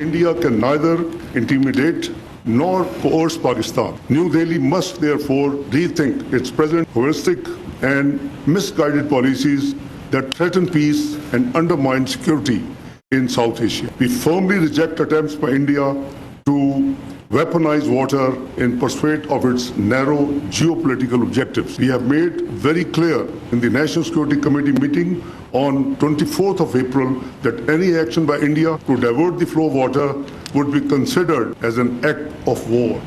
India can neither intimidate nor coerce Pakistan. New Delhi must therefore rethink its present holistic and misguided policies that threaten peace and undermine security in South Asia. We firmly reject attempts by India to weaponize water in pursuit of its narrow geopolitical objectives. We have made very clear in the National Security Committee meeting on 24th of April that any action by India to divert the flow of water would be considered as an act of war.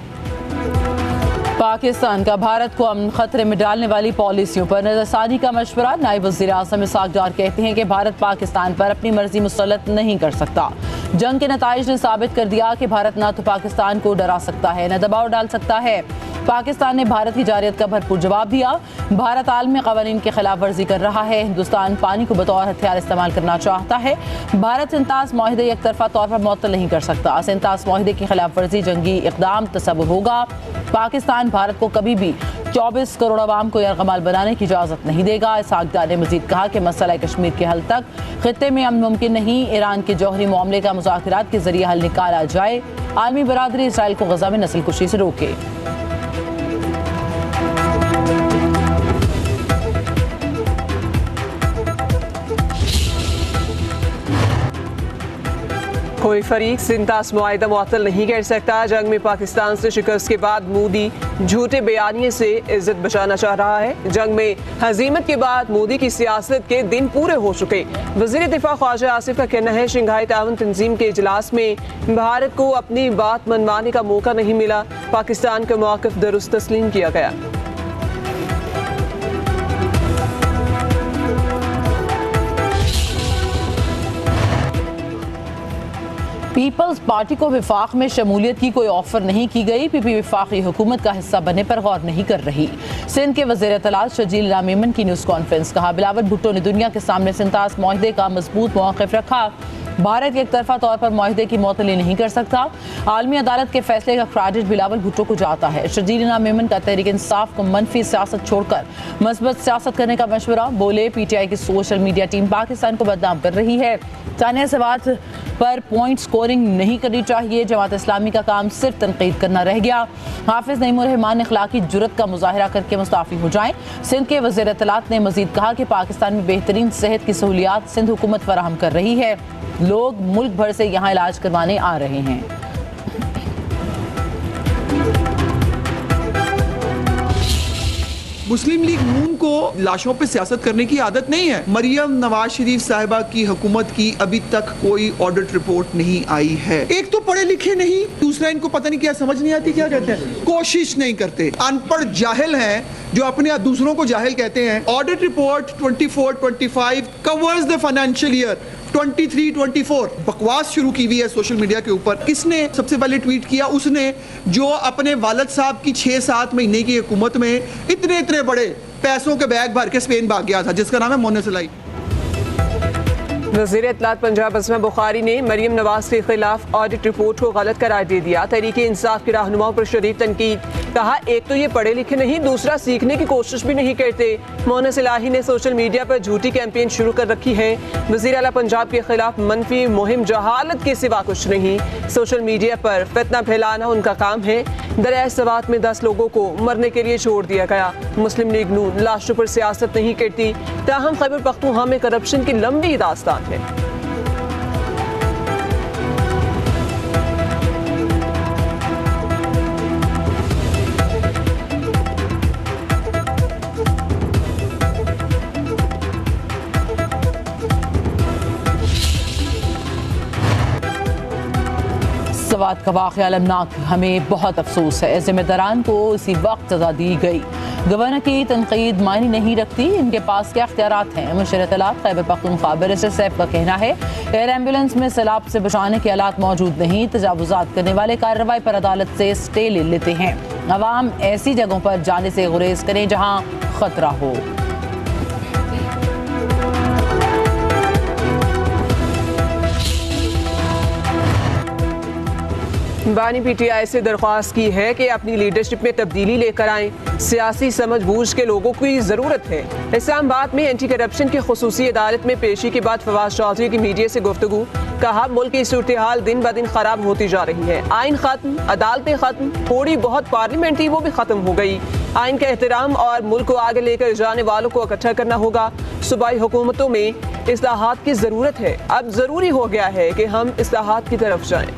Pakistan का भारत को अमन खतरे में डालने वाली पॉलिसियों पर नजरसानी का मशवरा। नायब वज़ीर आज़म इसहाक़ डार कहते हैं कि भारत पाकिस्तान पर अपनी मर्जी मुसल्लत नहीं कर सकता। जंग के नताइज ने साबित कर दिया कि भारत न तो पाकिस्तान को डरा सकता है न दबाव डाल सकता है। पाकिस्तान ने भारत की जारियत का भरपूर जवाब दिया। भारत आलमी क़वानीन की खिलाफ वर्जी कर रहा है। हिंदुस्तान पानी को बतौर हथियार इस्तेमाल करना चाहता है। भारत सिंतास माहिदे एक तरफा तौर पर मुअत्तल नहीं कर सकता। सिंतास माहिदे की खिलाफ वर्जी जंगी इक़दाम तसव्वुर होगा। पाकिस्तान भारत को कभी भी 24 करोड़ अवाम को यरगमाल बनाने की इजाज़त नहीं देगा। इसहाक़ डार ने मज़ीद कहा कि मसला कश्मीर के हल तक खित्ते में अमन मुमकिन नहीं। ईरान के जौहरी मामले का मुज़ाकरात के जरिए हल निकाला जाए। आलमी बरादरी इसराइल को गज़ा में नस्लकुशी से रोके। कोई फरीक सिंतास मुआहिदा मुअत्तल नहीं कर सकता। जंग में पाकिस्तान से शिकस्त के बाद मोदी झूठे बयानिए से इज्जत बचाना चाह रहा है। जंग में हजीमत के बाद मोदी की सियासत के दिन पूरे हो चुके। वज़ीर दिफा ख्वाजा आसिफ का कहना है शंघाई ताउन तंजीम के इजलास में भारत को अपनी बात मनवाने का मौका नहीं मिला। पाकिस्तान का मौक़िफ़ दुरुस्त तस्लीम किया गया। पीपल्स पार्टी को विफाक में शमूलियत की कोई ऑफर नहीं की गई। पीपी विफाकी हुकूमत का हिस्सा बनने पर गौर नहीं कर रही। सिंध के वज़ीर इत्तलात शजील मेमन की न्यूज़ कॉन्फ्रेंस। कहा बिलावल भुट्टो ने दुनिया के सामने सिंतास माहिदे का मजबूत मौक़िफ़ रखा। भारत एक तरफा तौर पर माहिदे की मुअत्तली नहीं कर सकता। आलमी अदालत के फैसले का क्रेडिट बिलावल भुट्टो को जाता है। शजील मेमन का तहरीक इंसाफ को मनफी सियासत छोड़कर मस्बत सियासत करने का मशवरा। बोले पीटीआई की सोशल मीडिया टीम पाकिस्तान को बदनाम कर रही है। तानिया सवात पर पॉइंट स्कोरिंग नहीं करनी चाहिए। जमात इस्लामी का काम सिर्फ तनकीद करना रह गया। हाफिज नईमुर रहमान इखलाकी जुर्रत का मुजाहिरा करके मुस्ताफ़ी हो जाएं। सिंध के वज़ीर इत्तलात ने मजीद कहा कि पाकिस्तान में बेहतरीन सेहत की सहूलियात सिंध हुकूमत फराहम कर रही है। लोग मुल्क भर से यहाँ इलाज करवाने आ रहे हैं। मुस्लिम लीग नून को लाशों पे सियासत करने की आदत नहीं है। मरियम नवाज शरीफ साहिबा की हुकूमत की अभी तक कोई ऑडिट रिपोर्ट नहीं आई है। एक तो पढ़े लिखे नहीं, दूसरा इनको पता नहीं क्या समझ नहीं आती क्या कहते हैं, कोशिश नहीं करते, अनपढ़ जाहिल हैं जो अपने दूसरों को जाहिल कहते हैं। Audit report 24-25 covers the financial year 23-24। बकवास शुरू की हुई है सोशल मीडिया के ऊपर। किसने सबसे पहले ट्वीट किया? उसने, जो अपने वालिद साहब की 6-7 महीने की हुकूमत में इतने बड़े पैसों के बैग भर के स्पेन भाग गया था, जिसका नाम है मोनेसलाई। वज़ीर इत्तलात पंजाब असमा बुखारी ने मरियम नवाज के खिलाफ ऑडिट रिपोर्ट को गलत करार दे दिया। तहरीक इंसाफ के रहनुमाओं पर शदीद तनकीद। कहा एक तो ये पढ़े लिखे नहीं, दूसरा सीखने की कोशिश भी नहीं करते। मोनस इलाही ने सोशल मीडिया पर झूठी कैंपेन शुरू कर रखी है। वज़ीर आला पंजाब के खिलाफ मनफी मुहिम जहालत के सिवा कुछ नहीं। सोशल मीडिया पर फितना फैलाना उनका काम है। दरिया सवात में 10 लोगों को मरने के लिए छोड़ दिया गया। मुस्लिम लीग नून लाशों पर सियासत नहीं करती। ताहम खैबर पख्तूनख्वा में करप्शन की लंबी दास्तान है। सवात का वाक़या अलमनाक, हमें बहुत अफसोस है। जिम्मेदारान को इसी वक्त सज़ा दी गई। गवर्नर की तनकीद मायने नहीं रखती, इनके पास क्या इख्तियारात हैं। मुशीर इत्तलात खैबर पख्तूनख्वा बैरिस्टर सैफ का कहना है एयर एम्बुलेंस में सैलाब से बचाने के आलात मौजूद नहीं। तजावुज़ात करने वाले कार्रवाई पर अदालत से स्टे ले लेते हैं। अवाम ऐसी जगहों पर जाने से गुरेज करें जहाँ खतरा हो। बानी पीटीआई से दरख्वास्त की है कि अपनी लीडरशिप में तब्दीली लेकर आएं। सियासी समझबूझ के लोगों की जरूरत है। इस्लामाबाद में एंटी करप्शन की खुसूसी अदालत में पेशी के बाद फवाद चौधरी की मीडिया से गुफ्तगू। कहा मुल्क की सूरत हाल दिन ब दिन खराब होती जा रही है। आइन खत्म, अदालतें खत्म, थोड़ी बहुत पार्लियामेंट थी वो भी खत्म हो गई। आइन का एहतराम और मुल्क को आगे लेकर जाने वालों को इकट्ठा करना होगा। सूबाई हुकूमतों में इस्लाहात की जरूरत है। अब जरूरी हो गया है कि हम इस्लाहात की तरफ जाएं।